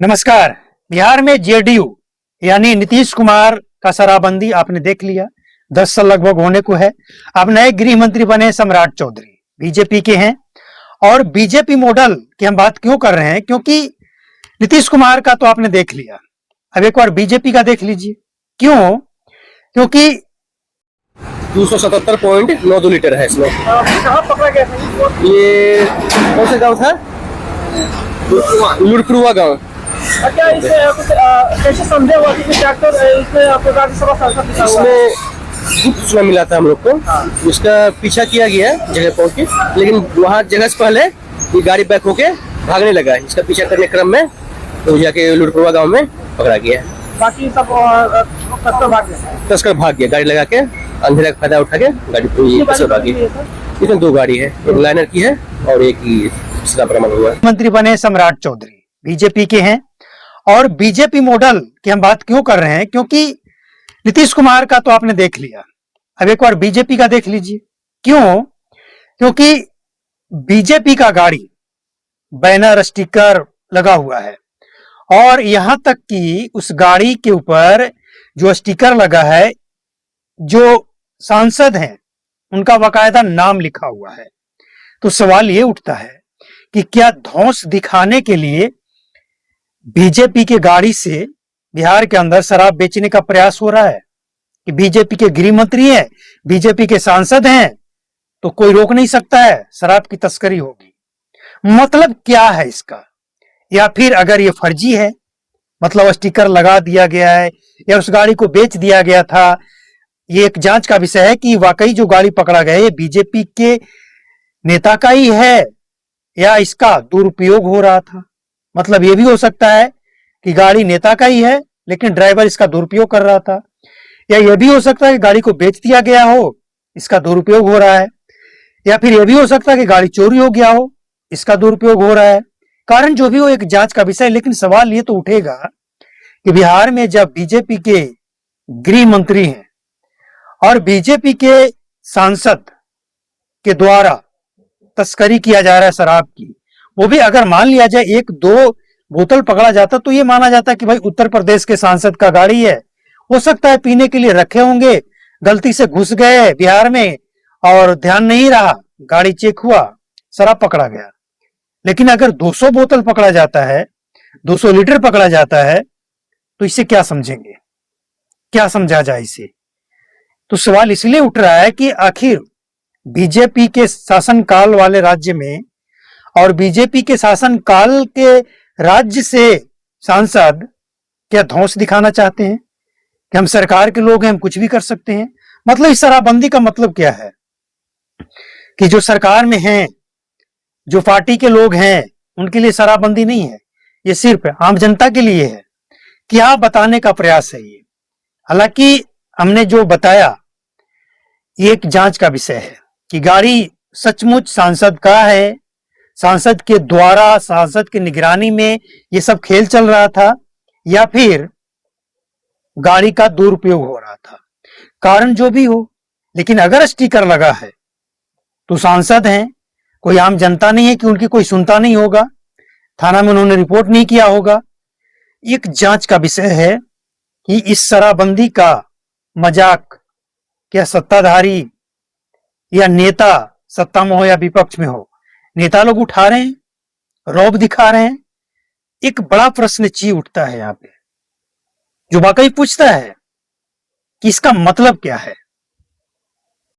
नमस्कार। बिहार में जेडीयू यानी नीतीश कुमार का शराबबंदी आपने देख लिया। 10 साल लगभग होने को है। अब नए गृह मंत्री बने सम्राट चौधरी, बीजेपी के हैं। और बीजेपी मॉडल की हम बात क्यों कर रहे हैं, क्योंकि नीतीश कुमार का तो आपने देख लिया, अब एक बार बीजेपी का देख लीजिए। क्यों? क्योंकि 277.92 लीटर है इसमें। कहाँ पकड़ा गया था ये कौन सा गांव था? लुड़पुरवा गांव। क्या इसे कुछ कैसे संदेह हुआ कि ट्रैक्टर इसमें आपको राज्यसभा सांसद दिखा हुआ है? इसमें गुप्त सूचना मिला था हम लोग को। उसका पीछा किया गया जगह पहुंच के, लेकिन वहाँ जगह से पहले ये गाड़ी बैक होके भागने लगा। इसका पीछा करने क्रम में तो जाके लुड़पुरवा गांव में पकड़ा गया। बाकी सब तस्कर भाग गया, गाड़ी लगा के अंधेरा का फायदा उठा के गाड़ी तस्कर भाग गई। इसमें 2 गाड़ी है, एक लाइनर की है और एक ही सीधा बरामद हुआ। मंत्री बने सम्राट चौधरी, बीजेपी के हैं। और बीजेपी मॉडल की हम बात क्यों कर रहे हैं, क्योंकि नीतीश कुमार का तो आपने देख लिया, अब एक बार बीजेपी का देख लीजिए। क्यों? क्योंकि बीजेपी का गाड़ी बैनर स्टिकर लगा हुआ है और यहां तक कि उस गाड़ी के ऊपर जो स्टिकर लगा है, जो सांसद हैं उनका बाकायदा नाम लिखा हुआ है। तो सवाल ये उठता है कि क्या धौंस दिखाने के लिए बीजेपी के गाड़ी से बिहार के अंदर शराब बेचने का प्रयास हो रहा है? कि बीजेपी के गृह मंत्री हैं, बीजेपी के सांसद हैं, तो कोई रोक नहीं सकता है, शराब की तस्करी होगी। मतलब क्या है इसका? या फिर अगर ये फर्जी है, मतलब स्टिकर लगा दिया गया है या उस गाड़ी को बेच दिया गया था, ये एक जांच का विषय है कि वाकई जो गाड़ी पकड़ा गया है बीजेपी के नेता का ही है या इसका दुरुपयोग हो रहा था। मतलब ये भी हो सकता है कि गाड़ी नेता का ही है लेकिन ड्राइवर इसका दुरुपयोग कर रहा था, या यह भी हो सकता है कि गाड़ी को बेच दिया गया हो, इसका दुरुपयोग हो रहा है, या फिर यह भी हो सकता है कि गाड़ी चोरी हो गया हो, इसका दुरुपयोग हो रहा है। कारण जो भी हो, एक जांच का विषय। लेकिन सवाल ये तो उठेगा कि बिहार में जब बीजेपी के गृह मंत्री हैं और बीजेपी के सांसद के द्वारा तस्करी किया जा रहा है शराब की, वो भी अगर मान लिया जाए 1-2 बोतल पकड़ा जाता तो ये माना जाता कि भाई उत्तर प्रदेश के सांसद का गाड़ी है, हो सकता है पीने के लिए रखे होंगे, गलती से घुस गए बिहार में और ध्यान नहीं रहा, गाड़ी चेक हुआ, शराब पकड़ा गया। लेकिन अगर 200 बोतल पकड़ा जाता है, 200 लीटर पकड़ा जाता है, तो इसे क्या समझेंगे? क्या समझा जाए इसे? तो सवाल इसलिए उठ रहा है कि आखिर बीजेपी के शासनकाल वाले राज्य में और बीजेपी के शासनकाल के राज्य से सांसद क्या धौंस दिखाना चाहते हैं कि हम सरकार के लोग हैं, हम कुछ भी कर सकते हैं? मतलब इस शराबबंदी का मतलब क्या है कि जो सरकार में हैं, जो पार्टी के लोग हैं, उनके लिए शराबबंदी नहीं है, ये सिर्फ आम जनता के लिए है। क्या बताने का प्रयास है ये? हालांकि हमने जो बताया ये एक जांच का विषय है कि गाड़ी सचमुच सांसद का है, सांसद के द्वारा, सांसद की निगरानी में ये सब खेल चल रहा था, या फिर गाड़ी का दुरुपयोग हो रहा था। कारण जो भी हो, लेकिन अगर स्टिकर लगा है तो सांसद हैं, कोई आम जनता नहीं है कि उनकी कोई सुनता नहीं होगा, थाना में उन्होंने रिपोर्ट नहीं किया होगा। एक जांच का विषय है कि इस शराबबंदी का मजाक क्या सत्ताधारी या नेता, सत्ता में हो या विपक्ष में हो, नेता लोग उठा रहे हैं, रौब दिखा रहे हैं? एक बड़ा प्रश्न ची उठता है यहां पे, जो वाकई पूछता है कि इसका मतलब क्या है।